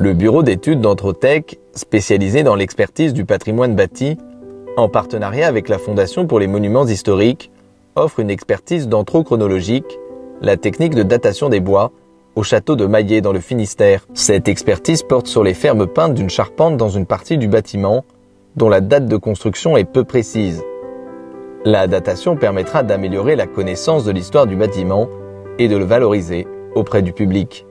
Le bureau d'études d'Entrotech, spécialisé dans l'expertise du patrimoine bâti, en partenariat avec la Fondation pour les monuments historiques, offre une expertise dendrochronologique, la technique de datation des bois, au château de Maillé dans le Finistère. Cette expertise porte sur les fermes peintes d'une charpente dans une partie du bâtiment, dont la date de construction est peu précise. La datation permettra d'améliorer la connaissance de l'histoire du bâtiment et de le valoriser auprès du public.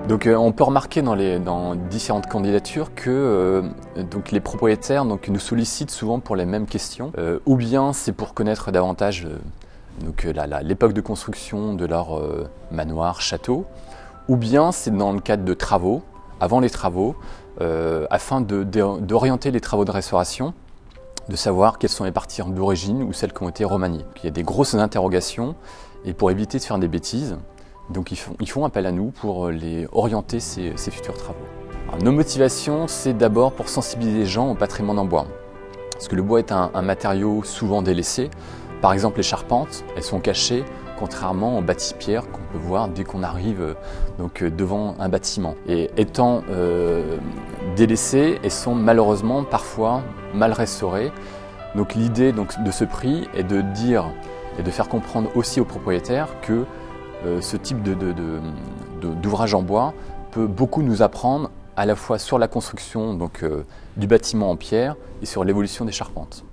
Donc on peut remarquer dans différentes candidatures que les propriétaires nous sollicitent souvent pour les mêmes questions, ou bien c'est pour connaître davantage l'époque de construction de leur manoir, château, ou bien c'est dans le cadre de travaux, avant les travaux, afin d'orienter les travaux de restauration, de savoir quelles sont les parties d'origine ou celles qui ont été remaniées. Il y a des grosses interrogations et pour éviter de faire des bêtises, donc ils font appel à nous pour les orienter ces futurs travaux. Alors, nos motivations, c'est d'abord pour sensibiliser les gens au patrimoine en bois. Parce que le bois est un matériau souvent délaissé. Par exemple, les charpentes, elles sont cachées, contrairement aux bâtis-pierres qu'on peut voir dès qu'on arrive devant un bâtiment. Et étant délaissées, elles sont malheureusement parfois mal restaurées. Donc l'idée de ce prix est de dire et de faire comprendre aussi aux propriétaires que ce type d'ouvrage en bois peut beaucoup nous apprendre à la fois sur la construction du bâtiment en pierre et sur l'évolution des charpentes.